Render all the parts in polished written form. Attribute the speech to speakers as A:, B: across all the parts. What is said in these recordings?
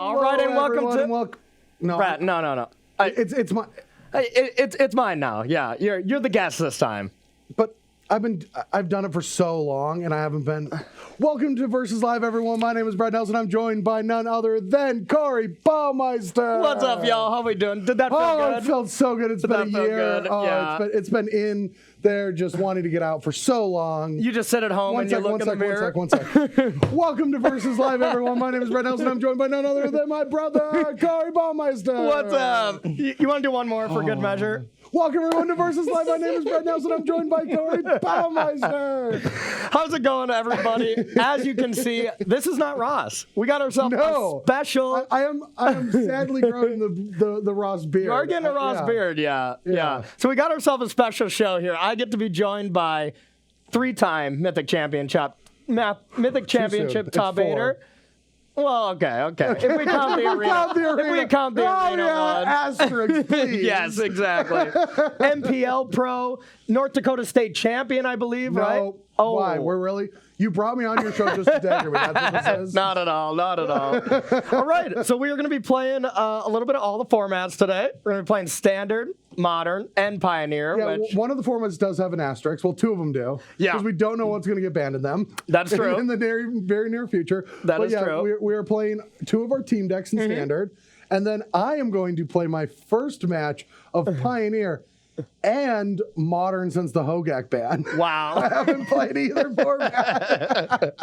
A: All right, and welcome to
B: no,
A: Brad. No. It's mine now. Yeah, you're the guest this time.
B: But I've done it for so long, and I haven't been. Welcome to Versus Live, everyone. My name is Brad Nelson. I'm joined by none other than Corey Baumeister.
A: What's up, y'all? How we doing? Did that feel good?
B: It felt so good. It's been a year. It's been in there just wanting to get out for so long.
A: You just sit at home and you look in the mirror.
B: One sec. Welcome to Versus Live, everyone. My name is Brad Nelson. I'm joined by none other than my brother, Corey Baumeister.
A: What's up? You want to do one more for good measure?
B: Welcome, everyone, to Versus Live. My name is Brad Nelson. I'm joined by Corey Baumeister.
A: How's it going, everybody? As you can see, this is not Ross. We got ourselves a special.
B: I am sadly growing the Ross beard.
A: You are getting a Ross beard, yeah. So we got ourselves a special show here. I get to be joined by 3-time Mythic Championship top 8er. Well, okay. If we count the arena one.
B: Asterisk, please.
A: Yes, exactly. MPL Pro, North Dakota State champion, I believe, right?
B: Oh. Why? We're really? You brought me on your show just to dagger me. That's what this is?
A: Not at all. All right, so we are going to be playing a little bit of all the formats today. We're going to be playing Standard, Modern, and Pioneer.
B: Yeah, one of the formats does have an asterisk. Well, 2 of them do. Yeah. Because we don't know what's going to get banned in them.
A: That's true.
B: In the very near future.
A: That is true.
B: We are playing 2 of our team decks in Standard. And then I am going to play my first match of Pioneer and Modern since the Hogak ban.
A: Wow.
B: I haven't played either format.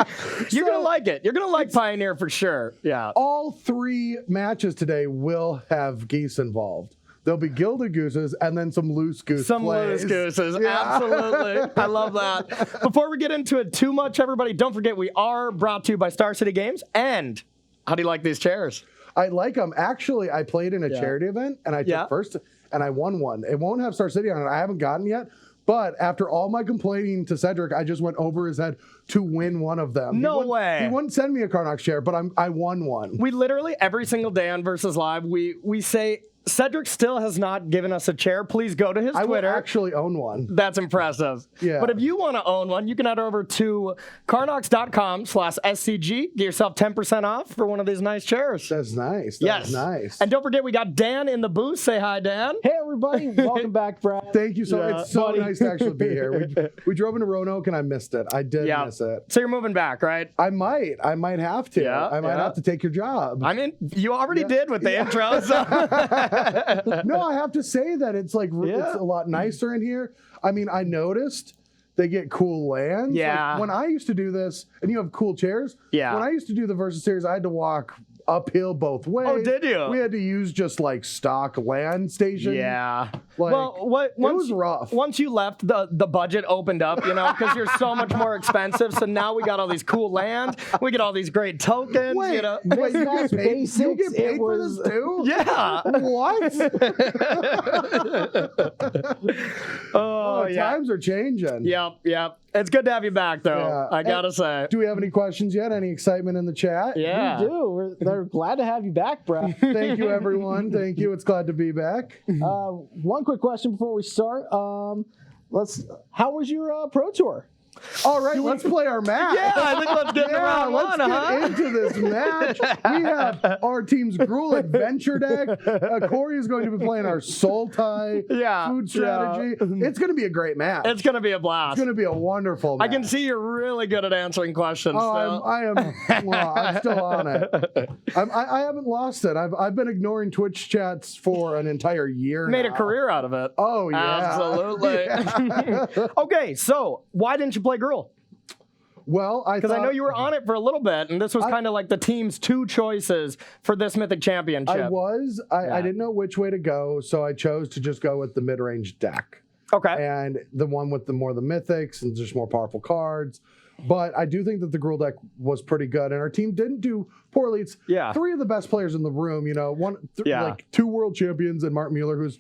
A: You're going to like it. You're going to like Pioneer for sure. Yeah.
B: All 3 matches today will have geese involved. There'll be gilded gooses and then some loose goose plays.
A: Loose gooses, absolutely. I love that. Before we get into it too much, everybody, don't forget we are brought to you by Star City Games. And how do you like these chairs?
B: I like them. Actually, I played in a charity event, and I took first, and I won one. It won't have Star City on it. I haven't gotten yet. But after all my complaining to Cedric, I just went over his head to win one of them.
A: No way.
B: He wouldn't send me a Carnox chair, but I won one.
A: We literally, every single day on Versus Live, we say, Cedric still has not given us a chair. Please go to his Twitter.
B: I actually own one.
A: That's impressive.
B: Yeah.
A: But if you want to own one, you can head over to carnox.com/SCG. Get yourself 10% off for one of these nice chairs.
B: That's nice.
A: That's
B: nice.
A: And don't forget, we got Dan in the booth. Say hi, Dan.
C: Hey, everybody. Welcome back, Brad.
B: Thank you so much. It's so nice to actually be here. We drove into Roanoke, and I missed it. I did miss it.
A: So you're moving back, right?
B: I might have to. I might have to take your job.
A: I mean, you already did with the intro. So.
B: No, I have to say that it's like it's a lot nicer in here. I mean, I noticed they get cool lands.
A: Yeah.
B: Like when I used to do this, and you have cool chairs.
A: Yeah.
B: When I used to do the Versus Series, I had to walk uphill both ways.
A: Oh, did you?
B: We had to use just like stock land station.
A: Yeah.
B: Like, it was rough.
A: Once you left, the budget opened up, because you're so much more expensive. So now we got all these cool land. We get all these great tokens.
B: Wait,
A: you get
B: paid for this too?
A: Yeah.
B: What? Times are changing.
A: Yep. It's good to have you back, though.
B: Yeah.
A: I gotta say.
B: Do we have any questions yet? Any excitement in the chat?
A: Yeah.
C: We do. They're glad to have you back, Brad.
B: Thank you, everyone. Thank you. It's glad to be back.
C: One quick question before we start. How was your Pro Tour?
B: All right, let's play our match.
A: Yeah, I think let's get
B: let's get into this match. We have our team's Gruul Adventure deck. Corey is going to be playing our Sultai food strategy. It's going to be a great match.
A: It's going to be a blast.
B: It's going to be a wonderful match.
A: I can see you're really good at answering questions.
B: I'm still on it. I haven't lost it. I've been ignoring Twitch chats for an entire year
A: Made
B: now.
A: a career out of it.
B: Oh, yeah.
A: Absolutely.
B: Yeah.
A: Okay, so why didn't you play Gruul?
B: Well,
A: because I know you were on it for a little bit, and this was kind of like the team's 2 choices for this Mythic Championship.
B: I didn't know which way to go, so I chose to just go with the mid-range deck.
A: Okay.
B: And the one with the Mythics and just more powerful cards. But I do think that the Gruul deck was pretty good, and our team didn't do poorly. It's 3 of the best players in the room. Like 2 world champions and Martin Mueller, who's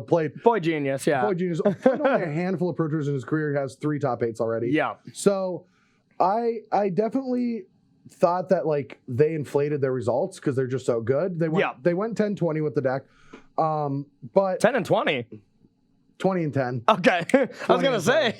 B: played
A: Boy Genius,
B: Boy Genius. Only a handful of Pro Tours in his career. He has 3 top 8s already.
A: Yeah.
B: So I definitely thought that like they inflated their results because they're just so good. They went 10-20 with the deck. But
A: 10 and 20.
B: 20 and 10.
A: Okay. I was going to say,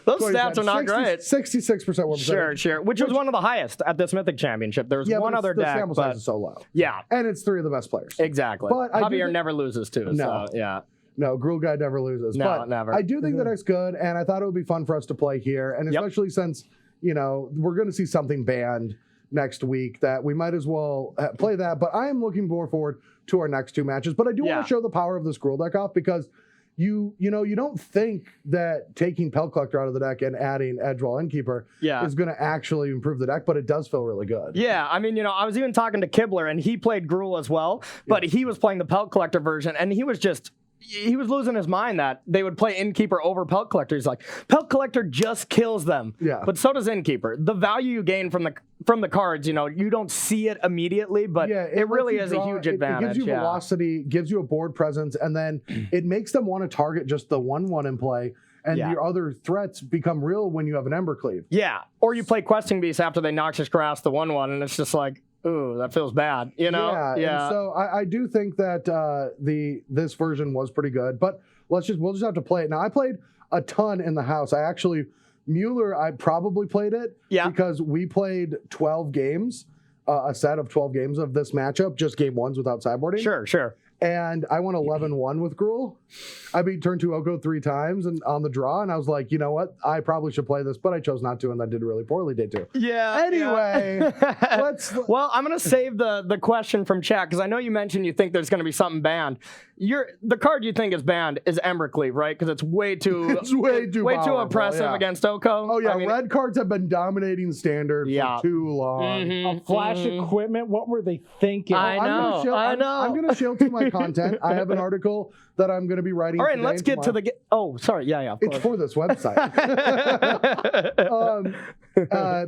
A: those stats are not great.
B: 66% win percentage.
A: Sure. Which was one of the highest at this Mythic Championship. There's one other
B: the
A: deck,
B: sample size is so low.
A: Yeah.
B: And it's 3 of the best players.
A: Exactly.
B: But
A: Javier never loses, too.
B: No.
A: So, yeah.
B: No, Gruul guy never loses.
A: No,
B: but
A: never.
B: I do think the deck's good, and I thought it would be fun for us to play here, and especially since, we're going to see something banned next week that we might as well play that. But I am looking more forward to our next 2 matches. But I do want to show the power of this Gruul deck off because you don't think that taking Pelt Collector out of the deck and adding Edgewall Innkeeper is going to actually improve the deck, but it does feel really good.
A: Yeah, I mean, I was even talking to Kibler, and he played Gruul as well, but he was playing the Pelt Collector version, and he was losing his mind that they would play Innkeeper over Pelt Collector. He's like, Pelt Collector just kills them.
B: Yeah.
A: But so does Innkeeper. The value you gain from the cards, you don't see it immediately, but it really is a huge advantage.
B: It gives you velocity, gives you a board presence, and then it makes them want to target just the 1/1 in play. And your other threats become real when you have an Embercleave.
A: Yeah. Or you play Questing Beast after they Noxious Grass the 1/1, and it's just like, ooh, that feels bad,
B: Yeah. And so I do think that this version was pretty good, but we'll just have to play it. Now, I played a ton in the house. Mueller, I probably played it because we played 12 games, a set of 12 games of this matchup, just game ones without sideboarding.
A: Sure.
B: And I won 11-1 with Gruul. I beat turn 2 Oko 3 times and on the draw, and I was like, you know what? I probably should play this, but I chose not to, and that did really poorly day 2.
A: Yeah.
B: Anyway,
A: Well, I'm going to save the question from chat, because I know you mentioned you think there's going to be something banned. The card you think is banned is Embercleave, right? Because it's way too too oppressive against Oko.
B: Oh, yeah. Red cards have been dominating Standard for too long.
C: A Flash Equipment, what were they thinking?
A: I know.
B: I'm going to shield to my content. I have an article that I'm going to be writing.
A: All right, let's get to the. Oh, sorry. Yeah.
B: It's for this website.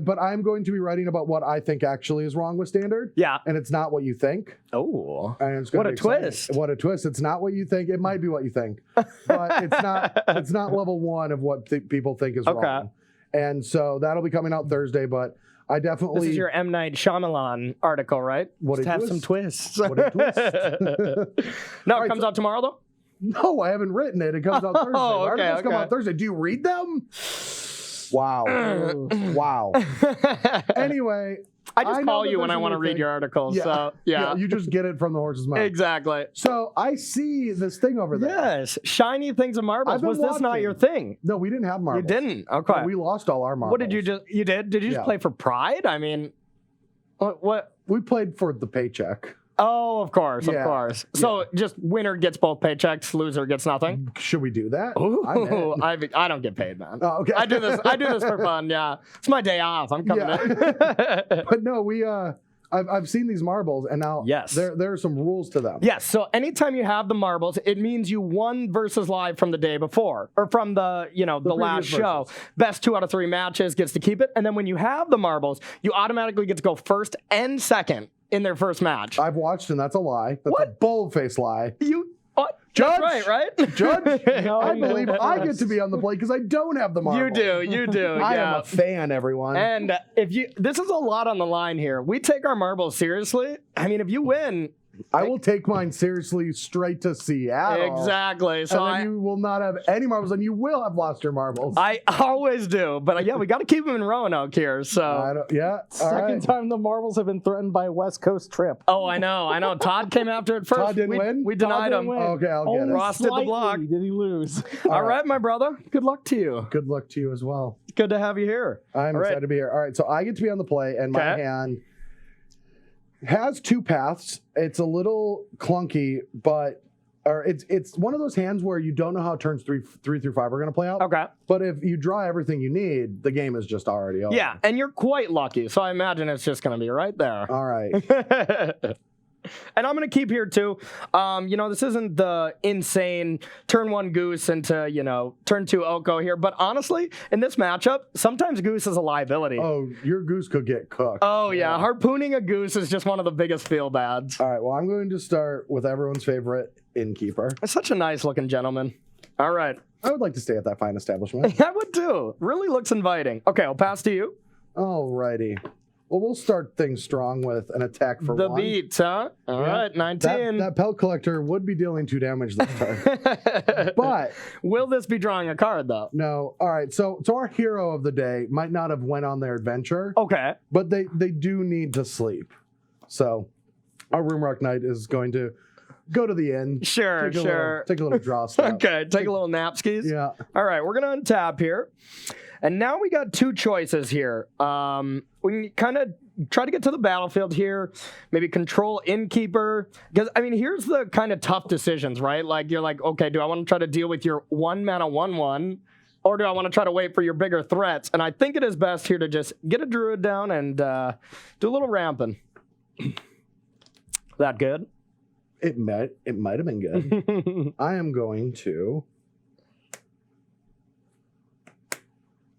B: But I'm going to be writing about what I think actually is wrong with Standard.
A: Yeah.
B: And it's not what you think.
A: Oh.
B: And it's
A: what a twist.
B: What a twist. It's not what you think. It might be what you think. But it's not level 1 of what people think is wrong. And so that'll be coming out Thursday, but I definitely...
A: This is your M. Night Shyamalan article, right?
B: What
A: Just have some twists.
B: What a twist.
A: No, it comes out tomorrow, though?
B: No, I haven't written it. It comes out Thursday. Articles come out Thursday. Do you read them? Wow. Wow. Anyway...
A: I just call you when I want to read your articles.
B: Yeah.
A: So, yeah.
B: You just get it from the horse's mouth.
A: Exactly.
B: So I see this thing over there.
A: Yes. Shiny things of marbles. Was this not your thing?
B: No, we didn't have marbles.
A: You didn't? Okay.
B: No, we lost all our marbles.
A: What did you do? You did? Did you just play for pride? I mean, what?
B: We played for the paycheck.
A: Oh, of course. So just winner gets both paychecks, loser gets nothing.
B: Should we do that?
A: Ooh, I don't get paid, man.
B: Oh, okay.
A: I do this for fun. Yeah, it's my day off. I'm coming in.
B: But no, I've seen these marbles, and now there are some rules to them.
A: Yes. So anytime you have the marbles, it means you won versus live from the day before, or from the last show.
B: Versus.
A: Best 2 out of 3 matches gets to keep it, and then when you have the marbles, you automatically get to go first and second in their first match.
B: I've watched, and that's a lie. That's a bold-faced lie.
A: Judge, right?
B: Judge, no, I believe I get to be on the plate because I don't have the marbles.
A: You do.
B: I am a fan, everyone.
A: And this is a lot on the line here. We take our marbles seriously. I mean, if you win,
B: I will take mine seriously straight to Seattle.
A: Exactly. So
B: and then you will not have any marbles, and you will have lost your marbles.
A: I always do. But we got to keep them in Roanoke here. So
C: second time the marbles have been threatened by a West Coast trip.
A: Oh, I know. Todd came after it first.
B: Todd didn't win?
A: We denied him.
B: Okay, I'll get it.
A: Ross did the block.
C: Did he lose?
A: All right, my brother. Good luck to you.
B: Good luck to you as well.
A: Good to have you here.
B: I'm excited to be here. All right, so I get to be on the play, and my hand has 2 paths. It's a little clunky, but it's one of those hands where you don't know how turns 3 through 5 are going to play out.
A: Okay.
B: But if you draw everything you need, the game is just already over.
A: Yeah, and you're quite lucky, so I imagine it's just going to be right there.
B: All right.
A: And I'm going to keep here too. This isn't the insane turn 1 Goose into, turn 2 Oko here. But honestly, in this matchup, sometimes Goose is a liability.
B: Oh, your Goose could get cooked.
A: Oh, yeah. Harpooning a Goose is just one of the biggest feel bads.
B: All right. Well, I'm going to start with everyone's favorite Innkeeper.
A: It's such a nice looking gentleman. All right.
B: I would like to stay at that fine establishment.
A: I would too. Really looks inviting. Okay, I'll pass to you.
B: All righty. Well, we'll start things strong with an attack for
A: the
B: 1.
A: beats, huh? All right, 19.
B: That pelt collector would be dealing 2 damage this turn. But
A: will this be drawing a card, though?
B: no. All right, so our hero of the day might not have went on their adventure.
A: Okay.
B: But they do need to sleep. So our Rimrock Knight is going to go to the inn.
A: Sure.
B: Take a little draw step.
A: Okay, take a little nap skis.
B: Yeah.
A: All right, we're going to untap here. And now we got 2 choices here. We can kind of try to get to the battlefield here, maybe control Innkeeper. Because, I mean, here's the kind of tough decisions, right? Like, you're like, okay, do I want to try to deal with your 1-mana 1/1? Or do I want to try to wait for your bigger threats? And I think it is best here to just get a Druid down and do a little ramping. That good?
B: It might have been good. I am going to.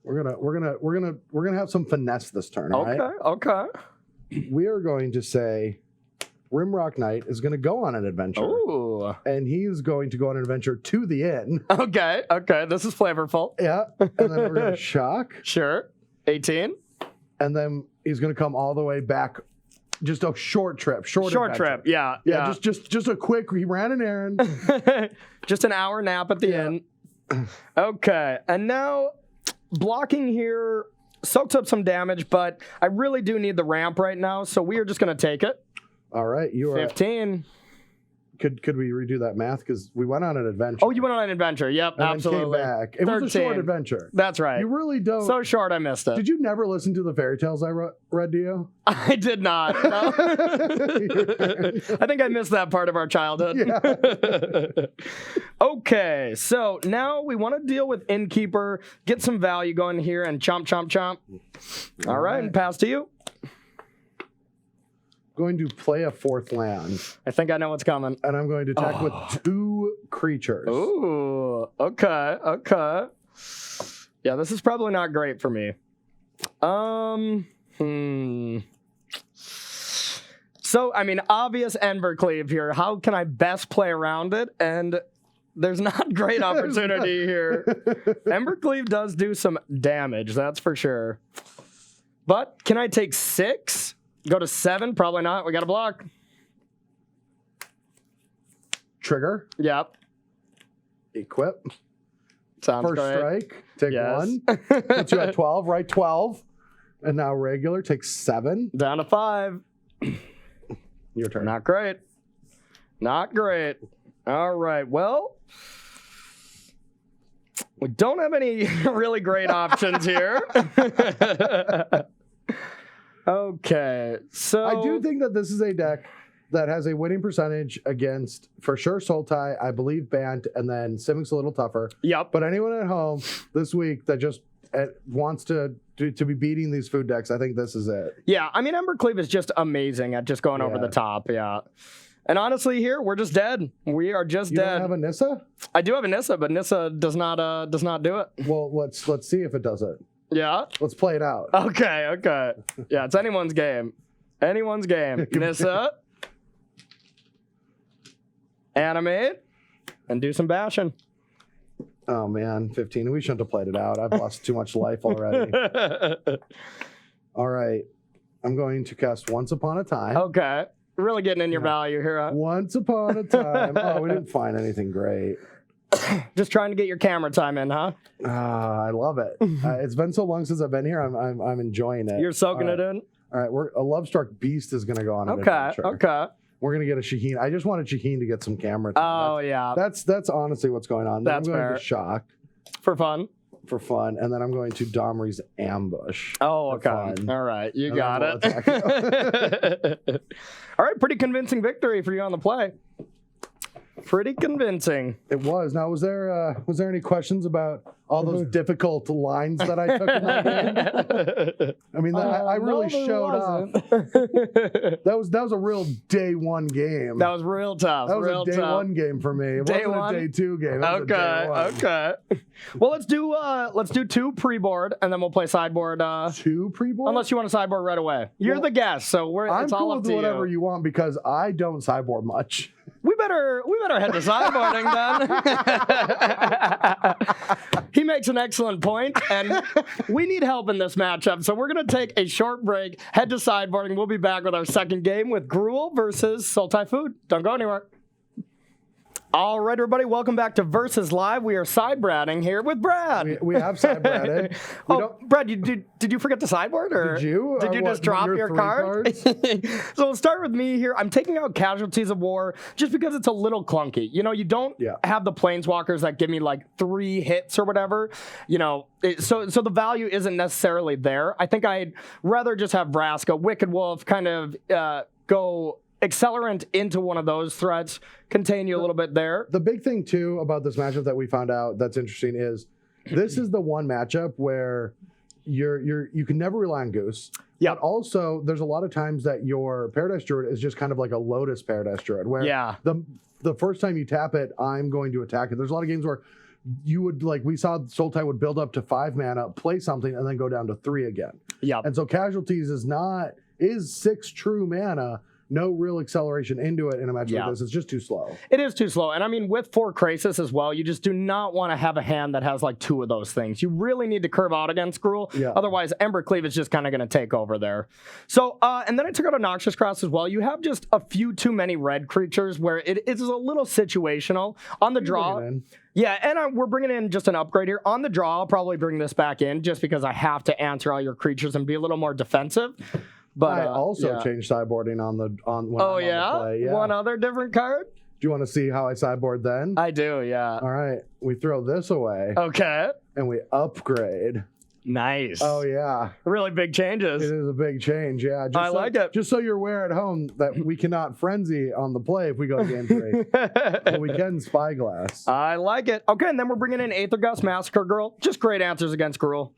B: We're gonna have some finesse this turn. All right?
A: Okay.
B: We are going to say Rimrock Knight is going to go on an adventure.
A: Ooh.
B: And he's going to go on an adventure to the inn.
A: Okay. This is flavorful.
B: Yeah. And then we're going to shock.
A: Sure. 18.
B: And then he's going to come all the way back. Just a short trip. Short
A: trip. Yeah.
B: Just a quick. He ran an errand.
A: Just an hour nap at the end. Okay. And now blocking here soaks up some damage, but I really do need the ramp right now, so we are just going to take it.
B: All right. You are
A: 15.
B: Could we redo that math? Because we went on an adventure.
A: Oh, you went on an adventure. Yep,
B: and
A: absolutely.
B: Then came back. It was a short adventure.
A: That's right.
B: You really don't.
A: So short, I missed it.
B: Did you never listen to the fairy tales I read to you?
A: I did not. No. I think I missed that part of our childhood.
B: Yeah.
A: Okay, so now we want to deal with Innkeeper, get some value going here, and chomp, chomp, chomp. All right, and pass to you.
B: Going to play a 4th land.
A: I think I know what's coming.
B: And I'm going to attack with 2 creatures.
A: Ooh, okay. Yeah, this is probably not great for me. So, I mean, obvious Embercleave here. How can I best play around it? And there's not great opportunity here. Embercleave does do some damage, that's for sure. But can I take 6? Go to 7? Probably not. We got to block.
B: Trigger.
A: Yep.
B: Equip.
A: Sounds
B: First
A: great.
B: strike. Take 1. Puts you at 12, right? 12. And now regular takes 7.
A: Down to 5.
B: Your turn.
A: Not great. Not great. All right. Well, we don't have any really great options here. Okay, so
B: I do think that this is a deck that has a winning percentage against, for sure, Sultai, I believe Bant, and then Simics a little tougher.
A: Yep.
B: But anyone at home this week that just wants to be beating these food decks, I think this is it.
A: Yeah, I mean, Embercleave is just amazing at just going over the top, yeah. And honestly, here, we're just dead. We are just dead.
B: You don't have a Nissa?
A: I do have a Nissa, but Nissa does not do it.
B: Well, let's see if it does it.
A: Yeah?
B: Let's play it out.
A: Okay. Yeah, it's anyone's game. Anyone's game. Nissa. Animate. And do some bashing.
B: Oh, man. 15. We shouldn't have played it out. I've lost too much life already. All right. I'm going to cast Once Upon a Time.
A: Okay. Really getting in your value here, huh?
B: Once Upon a Time. Oh, we didn't find anything great.
A: Just trying to get your camera time in, huh?
B: I love it. It's been so long since I've been here. I'm enjoying it.
A: You're soaking it in?
B: All right. A Lovestruck Beast is going to go on an adventure.
A: Okay.
B: We're going to get a Shaheen. I just wanted Shaheen to get some camera time.
A: Oh, yeah.
B: That's honestly what's going on.
A: That's
B: I'm going
A: fair.
B: to Shock.
A: For fun?
B: For fun. And then I'm going to Domri's Ambush.
A: Oh, okay.
B: Fun.
A: All right. You got it. All right. Pretty convincing victory for you on the play. Pretty convincing.
B: It was. Now, was there any questions about all those difficult lines that I took in that game? I mean, I really showed up. That was a real day one game.
A: That was real tough.
B: That was
A: real
B: a day
A: tough.
B: one game for me. It wasn't a day 2 game. That was a day 1.
A: Okay. Well, let's do 2 pre-board, and then we'll play sideboard.
B: 2 pre-board?
A: Unless you want to sideboard right away. You're the guest, so it's all
B: cool
A: up
B: with
A: to
B: whatever
A: you.
B: you want because I don't sideboard much.
A: we better head to sideboarding then. He makes an excellent point, and we need help in this matchup. So we're going to take a short break, head to sideboarding. We'll be back with our second game with Gruul versus Sultai Food. Don't go anywhere. All right, everybody, welcome back to Versus Live. We are side-bratting here with Brad.
B: We have side-bratted.
A: Brad, did you forget to sideboard? Or
B: did you?
A: Did you just drop your card? So we'll start with me here. I'm taking out Casualties of War just because it's a little clunky. You know, you don't have the Planeswalkers that give me like 3 hits or whatever. You know, so the value isn't necessarily there. I think I'd rather just have Vraska, Wicked Wolf, kind of go accelerant into one of those threats, contain you a little bit there.
B: The big thing too about this matchup that we found out that's interesting is this is the one matchup where you can never rely on Goose. Yeah. But also there's a lot of times that your Paradise Druid is just kind of like a Lotus Paradise Druid where the first time you tap it, I'm going to attack it. There's a lot of games where you would, like we saw Sultai would build up to 5 mana, play something, and then go down to 3 again. Yeah. And so Casualties is 6 true mana. No real acceleration into it in a match like this. It's just too slow. It
A: is too slow. And I mean, with 4 Krasis as well, you just do not want to have a hand that has like 2 of those things. You really need to curve out against Gruul. Yeah. Otherwise, Ember Cleave is just kind of going to take over there. So, and then I took out a Noxious Cross as well. You have just a few too many red creatures where it is a little situational. On the draw, yeah, and we're bringing in just an upgrade here. On the draw, I'll probably bring this back in just because I have to answer all your creatures and be a little more defensive. But
B: I also changed sideboarding on the play. Yeah.
A: One other different card?
B: Do you want to see how I sideboard then?
A: I do, yeah.
B: All right. We throw this away.
A: Okay.
B: And we upgrade.
A: Nice.
B: Oh, yeah.
A: Really big changes.
B: It is a big change, yeah.
A: I like it.
B: Just so you're aware at home that we cannot frenzy on the play if we go to game 3. But we can Spyglass.
A: I like it. Okay, and then we're bringing in Aether Gust, Massacre Girl. Just great answers against Gruul.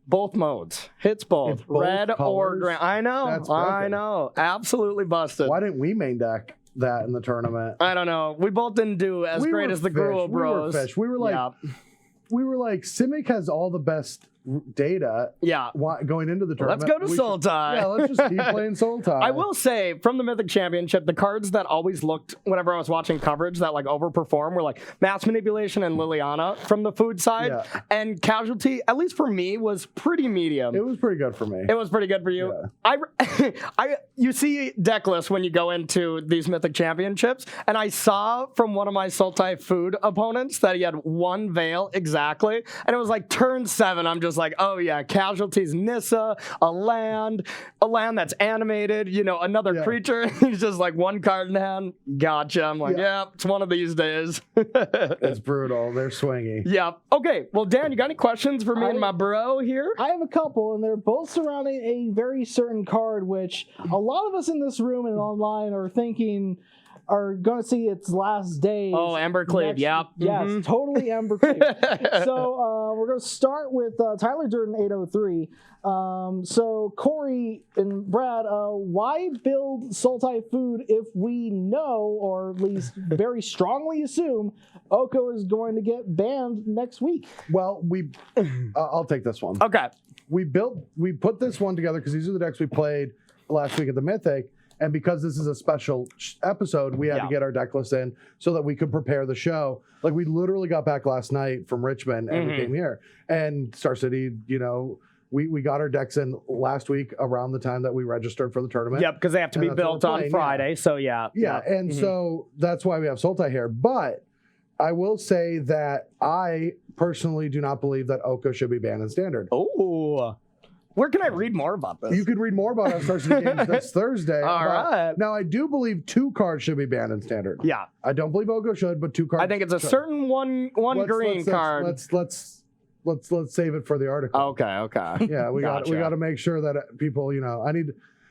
A: Both modes. Hits both. Red colors. Or green. I know. Absolutely busted.
B: Why didn't we main deck that in the tournament?
A: I don't know. We both didn't do as great as the Gruul bros.
B: We were fish. We were like, Simic has all the best data going into the tournament.
A: Let's go to Sultai.
B: Yeah, let's just keep playing Sultai.
A: I will say, from the Mythic Championship, the cards that always looked, whenever I was watching coverage, that like overperform were like Mass Manipulation and Liliana from the food side. Yeah. And Casualty, at least for me, was pretty medium.
B: It was pretty good for me.
A: It was pretty good for you. Yeah. You see deck lists when you go into these Mythic Championships, and I saw from one of my Sultai food opponents that he had 1 Veil exactly, and it was like turn 7. I'm just like, oh yeah, Casualties, Nissa, a land that's animated, you know, another creature. He's just like 1 card in hand. Gotcha. I'm like, it's one of these days.
B: It's brutal. They're swingy.
A: Yeah. Okay. Well, Dan, you got any questions for me and my bro here?
C: I have a couple, and they're both surrounding a very certain card, which a lot of us in this room and online are thinking are going to see its last days.
A: Oh, Ember Cleave,
C: Yes, totally Ember Cleave. So we're going to start with Tyler Durden 803. So Corey and Brad, why build Sultai Food if we know, or at least very strongly assume, Oko is going to get banned next week?
B: Well, I'll take this one.
A: Okay.
B: We put this one together because these are the decks we played last week at the Mythic. And because this is a special episode, we had to get our deck list in so that we could prepare the show. Like, we literally got back last night from Richmond and we came here. And Star City, you know, we got our decks in last week around the time that we registered for the tournament.
A: Yep, because they have to be built on Friday. So,
B: Yeah, and so that's why we have Sultai here. But I will say that I personally do not believe that Oko should be banned in Standard.
A: Oh, where can I read more about this?
B: You could read more about our Star City games this Thursday.
A: All right.
B: Now, I do believe 2 cards should be banned in Standard.
A: Yeah.
B: I don't believe Oko should, but 2 cards.
A: I think it's a certain one green card.
B: Let's save it for the article.
A: Okay.
B: Yeah, we got to make sure that people, you know,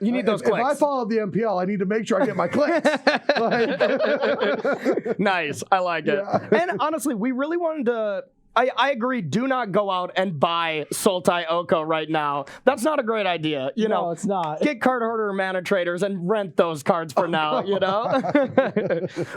A: you need those clicks.
B: If I follow the MPL, I need to make sure I get my clicks.
A: Nice. I like it. Yeah. And honestly, we really wanted to I agree. Do not go out and buy Sultai Oko right now. That's not a great idea. You know,
C: it's not.
A: Get card hoarder mana traders and rent those cards for now, you know?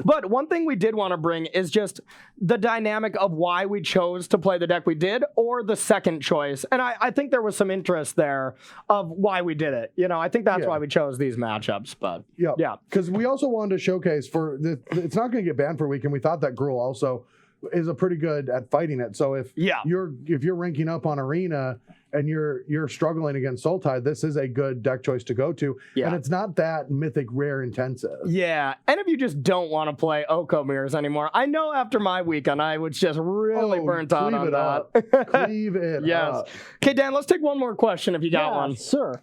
A: But one thing we did want to bring is just the dynamic of why we chose to play the deck we did, or the second choice. And I think there was some interest there of why we did it. You know, I think that's why we chose these matchups. But yeah.
B: Because we also wanted to showcase it's not going to get banned for a week, and we thought that Gruul also is a pretty good at fighting it. So if you're ranking up on Arena and you're struggling against Sultai, this is a good deck choice to go to. Yeah. And it's not that mythic rare intensive.
A: Yeah. And if you just don't want to play Oko mirrors anymore, I know after my weekend I was just really burnt out on that.
B: Cleave it up.
A: Okay, Dan, let's take one more question if you got one.
C: Sure.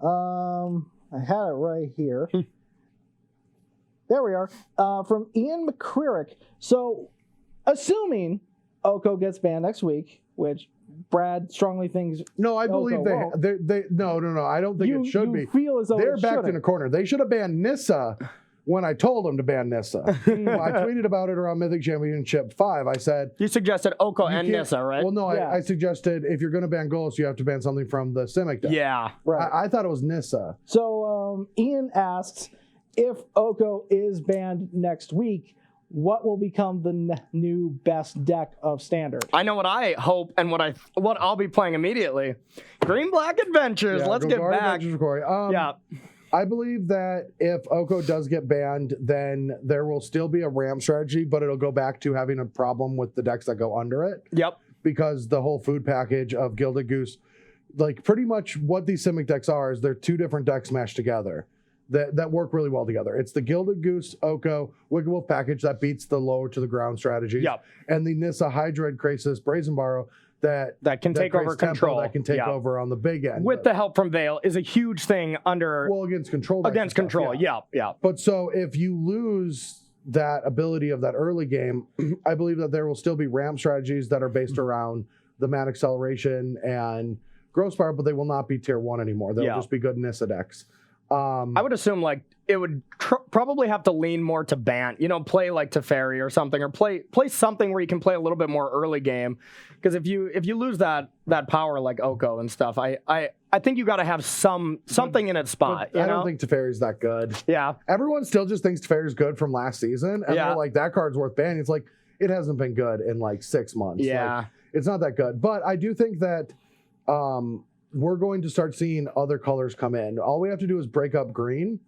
C: I had it right here. There we are. From Ian McCrierick. So, assuming Oko gets banned next week, which Brad strongly thinks.
B: No, I believe they no. I don't think it should be.
C: Feel as though
B: they're backed in a corner. They should have banned Nissa when I told them to ban Nissa. I tweeted about it around Mythic Championship 5. I said
A: you suggested Oko and Nissa, right?
B: Well, no, I suggested if you're going to ban Golos, you have to ban something from the Simic deck.
A: Yeah,
C: right.
B: I thought it was Nissa.
C: So Ian asks, if Oko is banned next week, what will become the new best deck of Standard?
A: I know what I hope and what I'll be playing immediately. Green Black Adventures. Let's get back.
B: I believe that if Oko does get banned, then there will still be a ramp strategy, but it'll go back to having a problem with the decks that go under it.
A: Yep.
B: Because the whole food package of Gilded Goose, like pretty much what these Simic decks are, is they're two different decks mashed together that work really well together. It's the Gilded Goose, Oko, Wicked Wolf package that beats the lower to the ground strategy.
A: Yep.
B: And the Nissa, Hydroid, Krasis, Brazen Borrow that
A: can take over control.
B: That can take over on the big end.
A: With the help from Veil is a huge thing under...
B: Well, against control.
A: Against control, yeah.
B: But so if you lose that ability of that early game, I believe that there will still be ramp strategies that are based around the mana acceleration and growth spiral, but they will not be tier 1 anymore. They'll just be good Nissa decks.
A: I would assume like it would probably have to lean more to Bant, play like Teferi or something, or play something where you can play a little bit more early game. Because if you lose that power like Oko and stuff, I think you got to have something in its spot.
B: I don't think Teferi's that good.
A: Yeah,
B: everyone still just thinks Teferi's good from last season, and they're like, that card's worth banning. It's like it hasn't been good in like 6 months.
A: Yeah,
B: like, it's not that good. But I do think that we're going to start seeing other colors come in. All we have to do is break up green.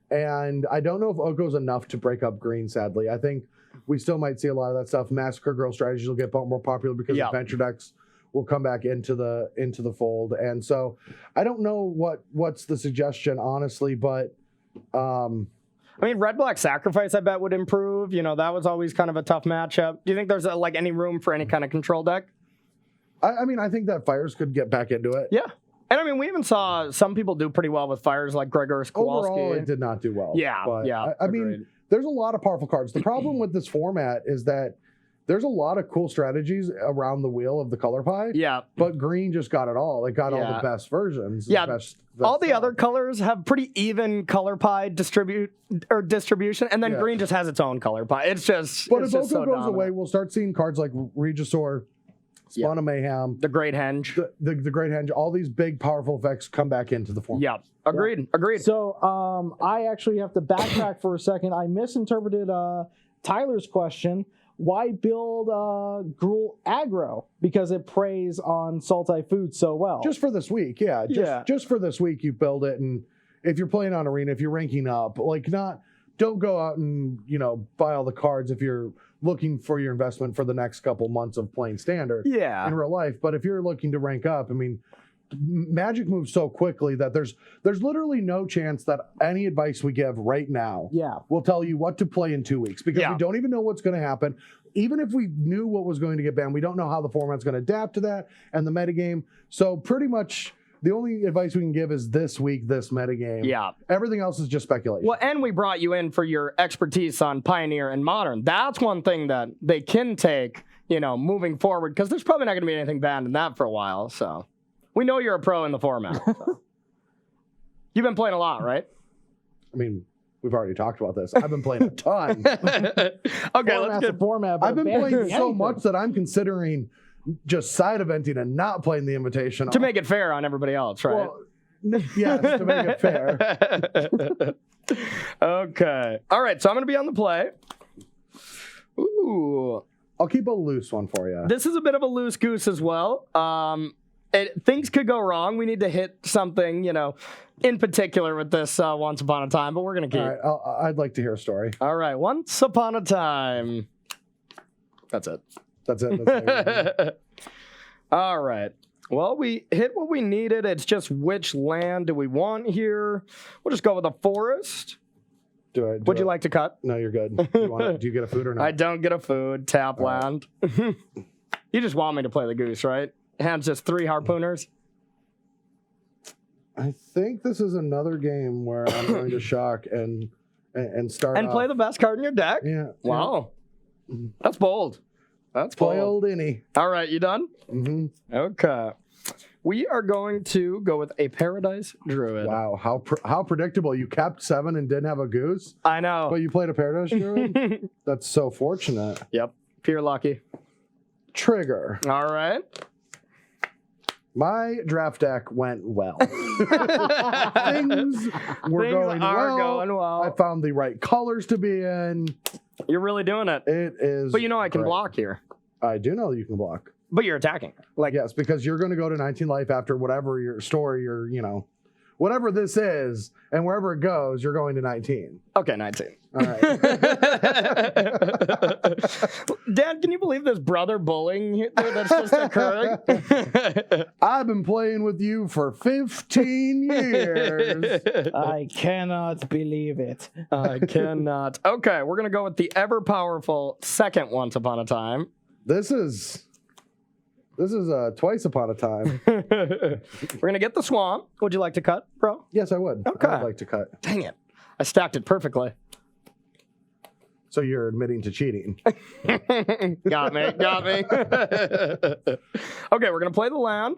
B: And I don't know if Oko's enough to break up green, sadly. I think we still might see a lot of that stuff. Massacre Girl strategies will get more popular because adventure decks will come back into the fold. And so I don't know what's the suggestion, honestly, but I
A: mean, Red-Black Sacrifice, I bet, would improve. That was always kind of a tough matchup. Do you think there's any room for any kind of control deck?
B: I mean, I think that Fires could get back into it.
A: Yeah. And I mean, we even saw some people do pretty well with Fires, like Gregor Kowalski.
B: Overall, it did not do well.
A: Yeah,
B: but
A: yeah.
B: I mean, there's a lot of powerful cards. The problem with this format is that there's a lot of cool strategies around the wheel of the color pie.
A: Yeah.
B: But green just got it all. It got all the best versions.
A: Yeah.
B: Best
A: all the other colors have pretty even color pie distribution, and then green just has its own color pie. It's just.
B: But if
A: Oko
B: goes away, we'll start seeing cards like Regisaur, Spawn of Mayhem,
A: the Great Henge,
B: the Great Henge. All these big, powerful effects come back into the form.
A: Yeah, agreed.
C: So, I actually have to backtrack for a second. I misinterpreted Tyler's question. Why build Gruul Aggro? Because it preys on Sultai food so well.
B: Just for this week, just for this week, you build it, and if you're playing on Arena, if you're ranking up, don't go out and buy all the cards if you're looking for your investment for the next couple months of playing Standard in real life. But if you're looking to rank up, I mean, Magic moves so quickly that there's literally no chance that any advice we give right now will tell you what to play in 2 weeks, because we don't even know what's going to happen. Even if we knew what was going to get banned, we don't know how the format's going to adapt to that and the metagame. So pretty much the only advice we can give is this week, this metagame.
A: Yeah.
B: Everything else is just speculation.
A: Well, and we brought you in for your expertise on Pioneer and Modern. That's one thing that they can take, moving forward, because there's probably not going to be anything banned in that for a while. So we know you're a pro in the format. So. You've been playing a lot, right?
B: I mean, we've already talked about this. I've been playing a ton.
A: Okay, let's get
C: format.
B: I've been playing so much that I'm considering just side eventing and not playing the Invitational.
A: To make it fair on everybody else, right?
B: Well, yes, to make it fair.
A: Okay. All right, so I'm going to be on the play. Ooh.
B: I'll keep a loose one for you.
A: This is a bit of a loose goose as well. Things could go wrong. We need to hit something, in particular with this Once Upon a Time, but we're going to keep.
B: All right, I'd like to hear a story.
A: All right, Once Upon a Time. That's it.
B: That's it.
A: All right. Well, we hit what we needed. It's just which land do we want here? We'll just go with a forest. Would you like to cut?
B: No, you're good. Do you get a food or not?
A: I don't get a food. Tap land. You just want me to play the goose, right? Hands just 3 harpooners.
B: I think this is another game where I'm going to shock and start
A: and play the best card in your deck.
B: Yeah.
A: Wow. That's bold. That's bold.
B: Play old Innie.
A: All right, you done?
B: Mm-hmm.
A: Okay. We are going to go with a Paradise Druid.
B: Wow, how predictable. You kept 7 and didn't have a goose,
A: I know.
B: but you played a Paradise Druid? That's so fortunate.
A: Yep. Pure lucky.
B: Trigger.
A: All right.
B: My draft deck went well. Things were going well. I found the right colors to be in.
A: You're really doing it.
B: It is.
A: But I can
B: great.
A: block here.
B: I do know you can block.
A: But you're attacking.
B: Yes, because you're going to go to 19 life after whatever your story, whatever this is, and wherever it goes, you're going to 19.
A: Okay, 19.
B: All right.
A: Dad, can you believe this brother bullying here that's just occurring?
B: I've been playing with you for 15 years.
C: I cannot believe it.
A: I cannot. Okay, we're going to go with the ever-powerful second Once Upon a Time.
B: This is Twice Upon a Time.
A: We're going to get the swamp. Would you like to cut, bro?
B: Yes, I would.
A: Okay.
B: I would like to cut.
A: Dang it. I stacked it perfectly.
B: So you're admitting to cheating.
A: Got me. Okay, we're going to play the land,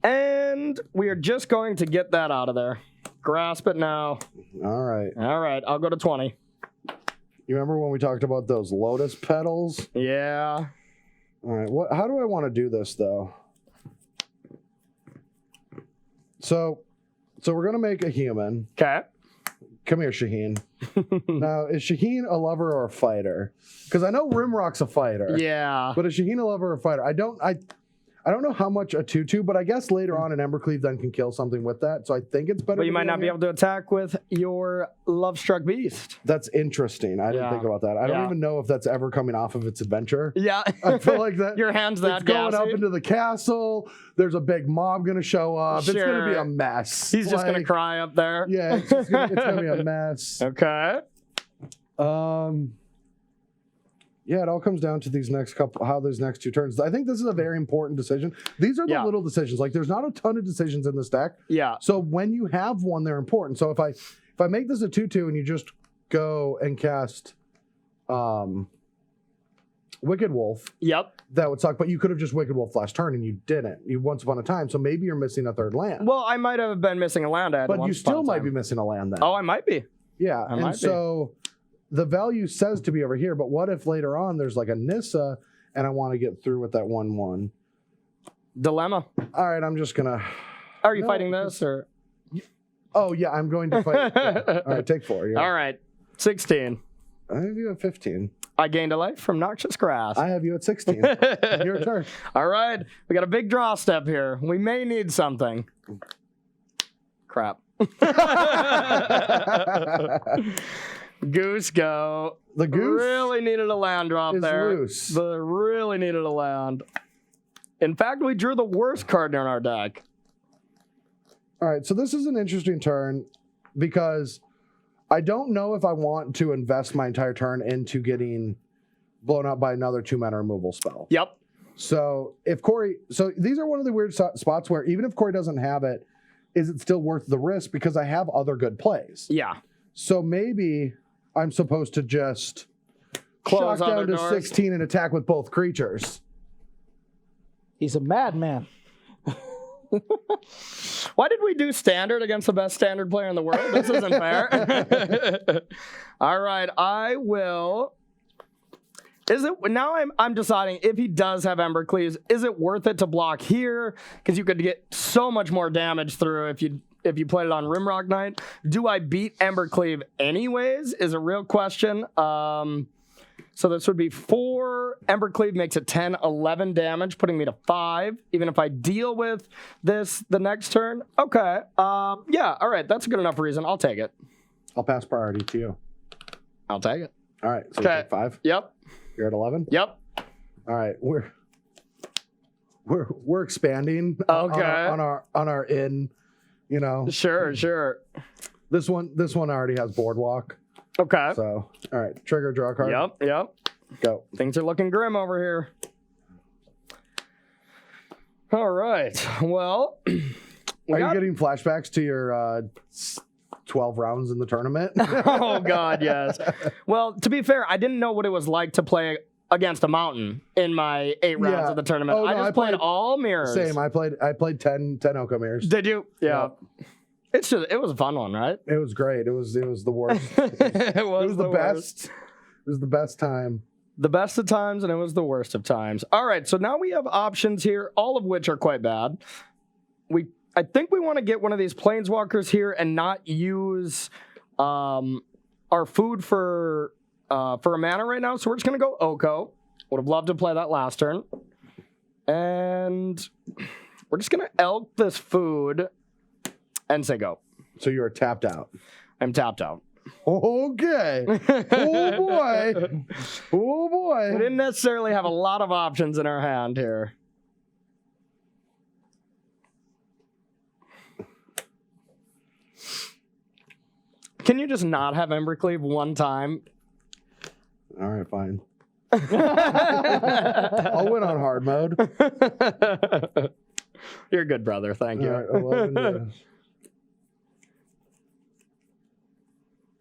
A: and we are just going to get that out of there. Grasp it now.
B: All right.
A: I'll go to 20.
B: You remember when we talked about those lotus petals?
A: Yeah.
B: All right. How do I want to do this, though? So we're going to make a human.
A: Okay.
B: Come here, Shaheen. Now, is Shaheen a lover or a fighter? Because I know Rimrock's a fighter.
A: Yeah.
B: But is Shaheen a lover or a fighter? I don't know how much a 2/2, but I guess later on an Embercleave then can kill something with that. So I think it's better.
A: But you might not be able to attack with your Love-Struck Beast.
B: That's interesting. I didn't think about that. I don't even know if that's ever coming off of its adventure.
A: Yeah.
B: I feel like that.
A: Your hand's that
B: it's going
A: gassy.
B: up into the castle. There's a big mob going to show up.
A: Sure.
B: It's going to be a mess.
A: He's just going to cry up there.
B: Yeah, it's going to be a mess.
A: Okay.
B: Yeah, it all comes down to these next 2 turns. I think this is a very important decision. These are the little decisions. Like, there's not a ton of decisions in this deck.
A: Yeah.
B: So when you have one, they're important. So if I make this a 2/2 and you just go and cast Wicked Wolf,
A: Yep.
B: that would suck. But you could have just Wicked Wolf last turn and you didn't. You Once Upon a Time. So maybe you're missing a third land.
A: Well, I might have been missing a land.
B: But you still might be missing a land then.
A: Oh, I might be.
B: Yeah. And so the value says to be over here, but what if later on there's like a Nissa and I want to get through with that 1/1?
A: Dilemma.
B: All right, I'm just gonna.
A: Are you fighting this or?
B: Oh yeah, I'm going to fight. Yeah. All right, take 4. Yeah.
A: All right, 16.
B: I have you at 15.
A: I gained a life from Noxious Grass.
B: I have you at 16. Your turn.
A: All right, we got a big draw step here. We may need something. Crap. Goose go.
B: The goose
A: really needed a land drop there.
B: Loose.
A: But really needed a land. In fact, we drew the worst card in our deck.
B: All right, so this is an interesting turn because I don't know if I want to invest my entire turn into getting blown up by another 2-mana removal spell.
A: Yep.
B: So these are one of the weird spots where even if Corey doesn't have it, is it still worth the risk because I have other good plays?
A: Yeah.
B: So maybe I'm supposed to just
A: close
B: shock down to
A: doors.
B: 16 and attack with both creatures.
C: He's a madman.
A: Why did we do standard against the best standard player in the world? This isn't fair. All right, I will. Is it now? I'm deciding if he does have Embercleaves, is it worth it to block here? Because you could get so much more damage through if you played it on Rimrock Knight. Do I beat Embercleave anyways? Is a real question. So this would be 4. Embercleave makes it 10, 11 damage, putting me to 5. Even if I deal with this the next turn. Okay. Yeah. All right. That's a good enough reason. I'll take it.
B: I'll pass priority to you.
A: I'll take it.
B: All right. So you take 5.
A: Yep.
B: You're at 11.
A: Yep.
B: All right. We're expanding.
A: Okay.
B: On our in. You know.
A: Sure.
B: This one already has boardwalk.
A: Okay.
B: So, all right, trigger, draw a card.
A: Yep.
B: Go.
A: Things are looking grim over here. All right. Well,
B: are you getting flashbacks to your 12 rounds in the tournament?
A: Oh, God, yes. Well, to be fair, I didn't know what it was like to play against a mountain in my 8 rounds of the tournament.
B: Oh, no,
A: I played all mirrors.
B: Same. I played 10 Oko mirrors.
A: Did you? Yeah. It was a fun one, right?
B: It was great. It was the worst.
A: It was the
B: best. It was the best time.
A: The best of times, and it was the worst of times. All right, so now we have options here, all of which are quite bad. I think we want to get one of these planeswalkers here and not use our food for a mana right now. So we're just gonna go Oko. Would have loved to play that last turn, and we're just gonna elk this food. And say go.
B: So you're tapped out.
A: I'm tapped out.
B: Okay. Oh boy. Oh boy.
A: We didn't necessarily have a lot of options in our hand here. Can you just not have Embercleave one time?
B: All right, fine. I'll win on hard mode.
A: You're a good brother. Thank you.
B: All right, 11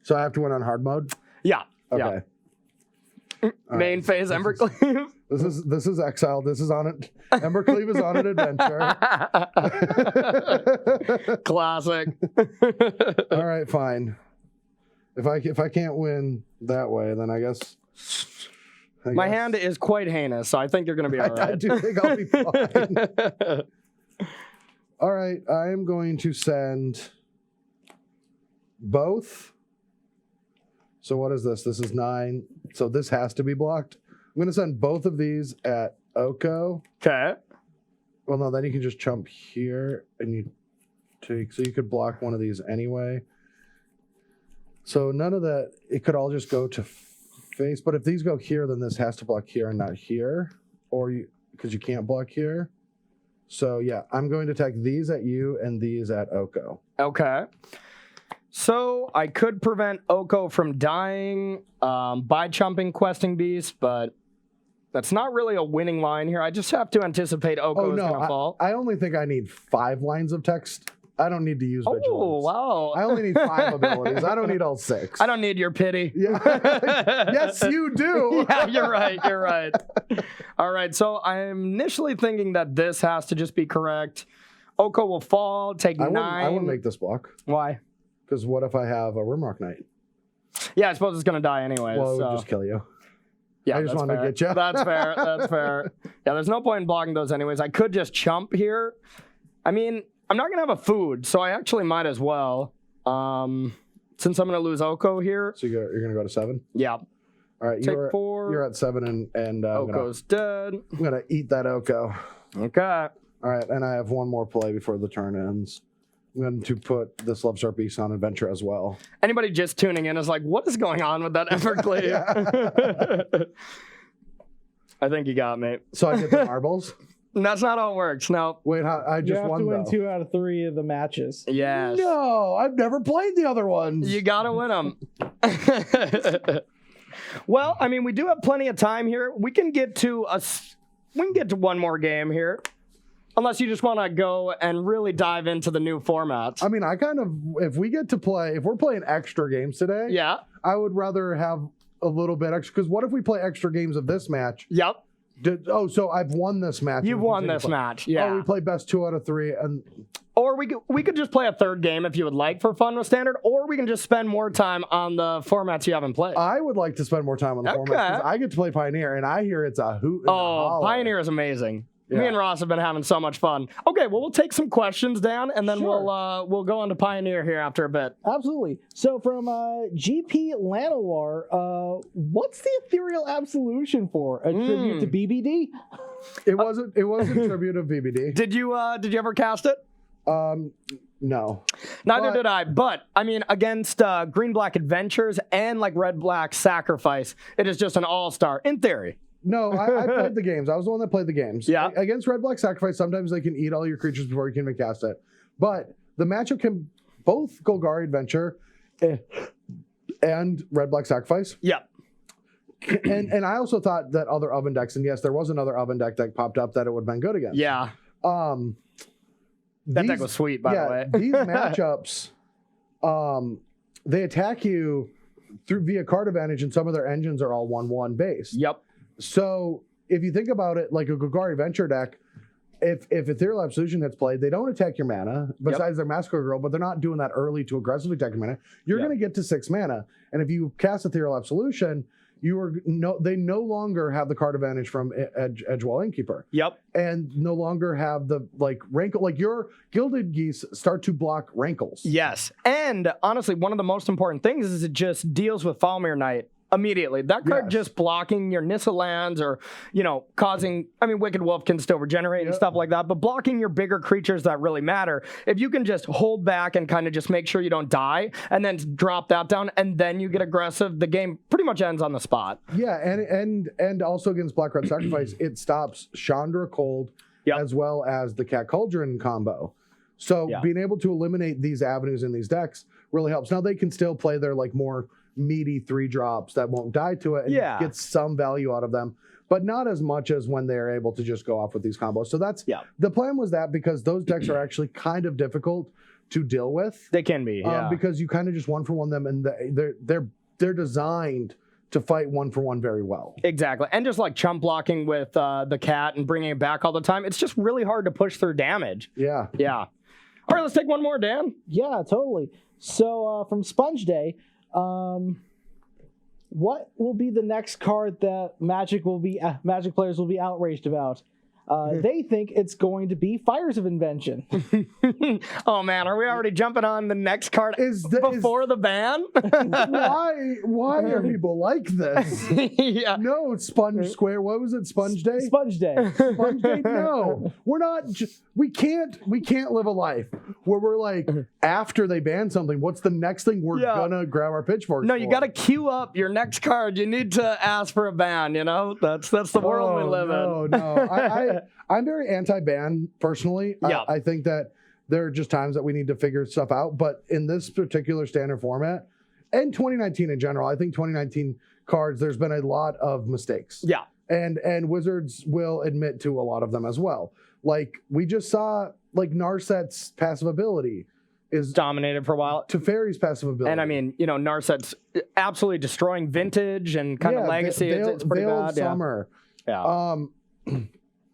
B: So I have to win on hard mode?
A: Yeah.
B: Okay.
A: Yeah. Main phase Embercleave.
B: This is exile. This is on it. Embercleave is on an adventure.
A: Classic.
B: All right, fine. If I can't win that way, then I guess.
A: My hand is quite heinous, so I think you're going to be all right.
B: I do think I'll be fine. All right, I am going to send both. So what is this? This is 9. So this has to be blocked. I'm going to send both of these at Oko.
A: Okay.
B: Well, no, then you can just jump here and you take. So you could block one of these anyway. So none of that. It could all just go to face. But if these go here, then this has to block here and not here, or because you can't block here. So yeah, I'm going to attack these at you and these at Oko.
A: Okay. So I could prevent Oko from dying by chumping Questing Beast, but that's not really a winning line here. I just have to anticipate Oko is going to fall.
B: I only think I need 5 lines of text. I don't need to use vigilance.
A: Oh, wow.
B: I only need 5 abilities. I don't need all 6.
A: I don't need your pity.
B: Yeah. Yes, you do.
A: Yeah, you're right. All right, so I'm initially thinking that this has to just be correct. Oko will fall, take 9.
B: I wouldn't make this block.
A: Why?
B: Because what if I have a Rimrock Knight?
A: Yeah, I suppose it's going to die anyways.
B: Well, it would just kill you.
A: Yeah,
B: I just wanted to get you.
A: That's fair. Yeah, there's no point in blocking those anyways. I could just chump here. I mean, I'm not going to have a food, so I actually might as well. Since I'm going to lose Oko here.
B: So you're going to go to 7?
A: Yeah.
B: All right,
A: Take 4.
B: You're at 7, and
A: Oko's dead.
B: I'm going to eat that Oko.
A: Okay.
B: All right, and I have one more play before the turn ends. I'm going to put this Lovestrap Beast on adventure as well.
A: Anybody just tuning in is like, what is going on with that Evercleave? I think you got me.
B: So I get the marbles?
A: That's not how it works. No.
B: Wait, I just won,
C: You have to win 2 out of 3 of the matches.
A: Yes.
B: No, I've never played the other ones.
A: You got to win them. Well, I mean, we do have plenty of time here. We can get to one more game here. Unless you just want to go and really dive into the new formats.
B: I mean, if we're playing extra games today,
A: yeah,
B: I would rather have a little bit extra. Because what if we play extra games of this match?
A: Yep.
B: So I've won this match.
A: You've won this match, yeah.
B: Oh, we played best 2 out of 3, and
A: or we could just play a third game if you would like for fun with standard, or we can just spend more time on the formats you haven't played.
B: I would like to spend more time on the formats because I get to play Pioneer, and I hear it's a hoot.
A: Pioneer is amazing. Yeah. Me and Ross have been having so much fun. Okay, well, we'll take some questions down, and then we'll go on to Pioneer here after a bit.
C: Absolutely. So from GP Lanowar, what's the Ethereal Absolution for? A tribute to BBD?
B: It wasn't a tribute of BBD.
A: Did you ever cast it?
B: No.
A: Neither did I. But I mean, against Green Black Adventures and like Red Black Sacrifice, it is just an all-star in theory.
B: No, I played the games. I was the one that played the games.
A: Yeah.
B: Against Red Black Sacrifice, sometimes they can eat all your creatures before you can even cast it. But the matchup can both Golgari Adventure and Red Black Sacrifice.
A: Yeah.
B: And I also thought that other oven decks, and yes, there was another oven deck that popped up that it would have been good against.
A: Yeah. That deck was sweet, by the way.
B: These matchups, they attack you via card advantage, and some of their engines are all 1/1 base.
A: Yep.
B: So if you think about it, like a Golgari Venture deck, if Ethereal Absolution hits played, they don't attack your mana besides their Massacre Girl, but they're not doing that early to aggressively attack your mana. You're going to get to 6 mana, and if you cast Ethereal Absolution, they no longer have the card advantage from Edgewall Innkeeper.
A: Yep.
B: And no longer have the rankle, like your Gilded Geese start to block rankles.
A: Yes. And honestly, one of the most important things is it just deals with Falmir Knight immediately. That card just blocking your Nissa lands or, causing, Wicked Wolf can still regenerate and stuff like that, but blocking your bigger creatures that really matter. If you can just hold back and kind of just make sure you don't die and then drop that down and then you get aggressive, the game pretty much ends on the spot.
B: Yeah, and also against Black Red Sacrifice, it stops Chandra Cold as well as the Cat Cauldron combo. So being able to eliminate these avenues in these decks really helps. Now they can still play their more meaty 3-drops that won't die to it and get some value out of them, but not as much as when they're able to just go off with these combos. So that's the plan was that because those decks are actually kind of difficult to deal with.
A: They can be,
B: because you kind of just 1-for-1 them, and they're designed to fight 1-for-1 very well.
A: Exactly, and just like chump blocking with the cat and bringing it back all the time, it's just really hard to push through damage.
B: Yeah.
A: All right, let's take one more, Dan.
C: Yeah, totally. So from Sponge Day. What will be the next card that Magic players will be outraged about? They think it's going to be Fires of Invention.
A: Oh man, are we already jumping on the next card before the ban?
B: Why are people like this? No, it's Sponge Square. What was it? Sponge Day?
C: Sponge Day.
B: Sponge Day? No. We're not we can't live a life where we're like, after they ban something, what's the next thing we're gonna grab our pitchforks for?
A: You gotta queue up your next card. You need to ask for a ban, That's the world we live in.
B: No. I'm very anti-ban personally. I think that there are just times that we need to figure stuff out. But in this particular standard format, and 2019 in general, I think 2019 cards, there's been a lot of mistakes.
A: Yeah.
B: And Wizards will admit to a lot of them as well. Like we just saw, Narset's passive ability is
A: dominated for a while.
B: Teferi's passive ability.
A: And Narset's absolutely destroying Vintage and kind of Legacy. It's pretty bad.
B: Summer.
A: Yeah.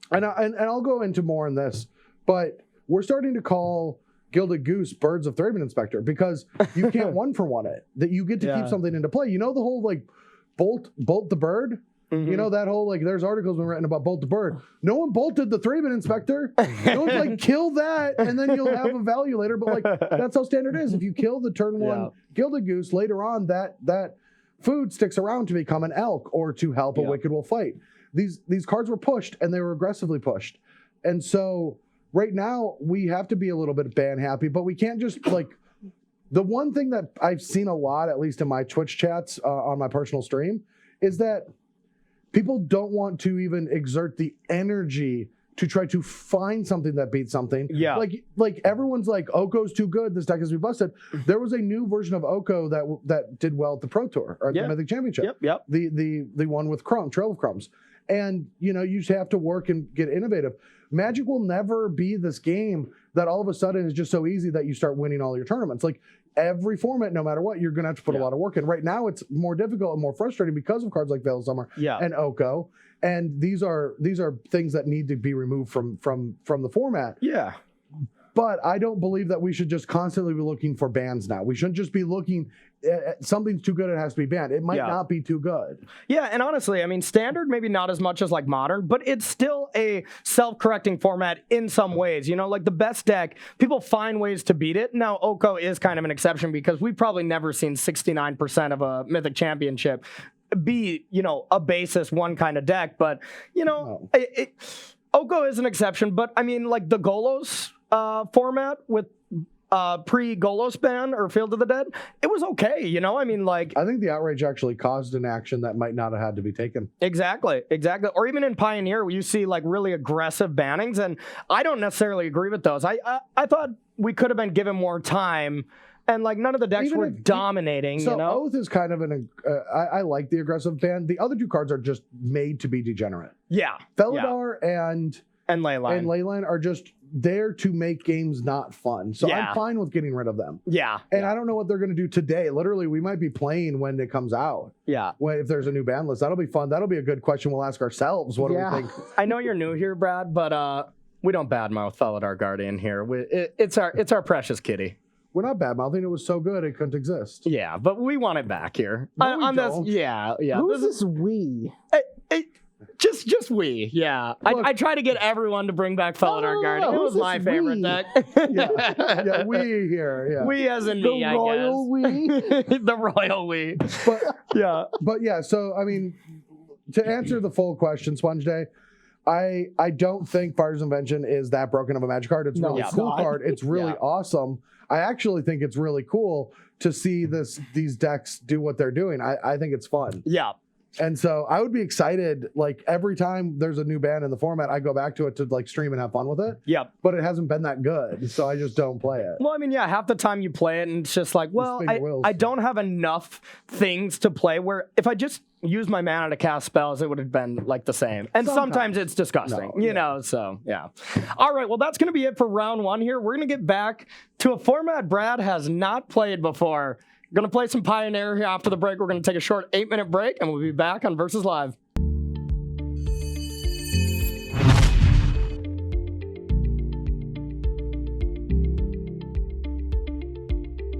B: And I'll go into more on this, but we're starting to call Gilded Goose Birds of Thraben Inspector because you can't 1-for-1 it. That you get to keep something into play. The whole bolt the bird.
A: Mm-hmm.
B: That whole there's articles been written about Bolt the Bird. No one bolted the Thraben Inspector. No one's kill that and then you'll have a value later. But that's how standard is. If you kill the turn 1 Gilded Goose, later on that food sticks around to become an elk or to help a Wicked Wolf fight. These cards were pushed and they were aggressively pushed. And so right now we have to be a little bit ban happy, but we can't just the one thing that I've seen a lot, at least in my Twitch chats on my personal stream, is that people don't want to even exert the energy to try to find something that beats something.
A: Yeah.
B: Like everyone's like, Oko's too good, this deck has to be busted. There was a new version of Oko that did well at the Pro Tour or the Mythic Championship.
A: Yep.
B: The one with Trail of Crumbs. And you just have to work and get innovative. Magic will never be this game that all of a sudden is just so easy that you start winning all your tournaments. every format, no matter what, you're going to have to put a lot of work in. Right now, it's more difficult and more frustrating because of cards like Veil of Summer and Oko. And these are things that need to be removed from the format.
A: Yeah.
B: But I don't believe that we should just constantly be looking for bans now. We shouldn't just be looking at something's too good, it has to be banned. It might not be too good.
A: Yeah, and honestly, I mean, standard maybe not as much as like modern, but it's still a self-correcting format in some ways. You know, like the best deck, people find ways to beat it. Now, Oko is kind of an exception because we've probably never seen 69% of a Mythic Championship be, you know, a basis one kind of deck. But, you know, Oko is an exception. But, I mean, like the Golos format with pre-Golos ban or Field of the Dead, it was okay, you know? I mean, like...
B: I think the outrage actually caused an action that might not have had to be taken.
A: Exactly. Or even in Pioneer, where you see, like, really aggressive bannings, and I don't necessarily agree with those. I thought we could have been given more time, and, like, none of the decks were dominating,
B: so
A: you know?
B: Oath is kind of an... I like the aggressive ban. The other two cards are just made to be degenerate.
A: Yeah.
B: Felidar and Leyline are just there to make games not fun. So I'm fine with getting rid of them.
A: Yeah.
B: And I don't know what they're going to do today. Literally, we might be playing when it comes out.
A: Yeah.
B: If there's a new ban list, that'll be fun. That'll be a good question we'll ask ourselves. What do we think?
A: I know you're new here, Brad, but we don't badmouth Felidar Guardian here. It's our precious kitty.
B: We're not bad-mouthing. It was so good it couldn't exist.
A: Yeah, but we want it back here.
B: No, we don't.
C: Who's this we?
A: Just we, yeah.
B: Look,
A: I try to get everyone to bring back Felidar Guardian. It was my favorite deck.
B: We here. Yeah.
A: We as in me, I guess. The royal we.
B: But yeah, so, I mean, to answer the full question, Sponge Day, I don't think Fire's Invention is that broken of a Magic card. It's really cool card. It's really awesome. I actually think it's really cool to see these decks do what they're doing. I think it's fun.
A: Yeah.
B: And so I would be excited, like every time there's a new ban in the format, I go back to it to like stream and have fun with it.
A: Yep.
B: But it hasn't been that good, so I just don't play it.
A: Well, I mean, yeah, half the time you play it and it's just like, well, I don't have enough things to play where if I just use my mana to cast spells, it would have been like the same. And sometimes it's disgusting, you know, so yeah. All right, well, that's going to be it for round one here. We're going to get back to a format Brad has not played before. Going to play some Pioneer here after the break. We're going to take a short 8-minute break, and we'll be back on Versus Live.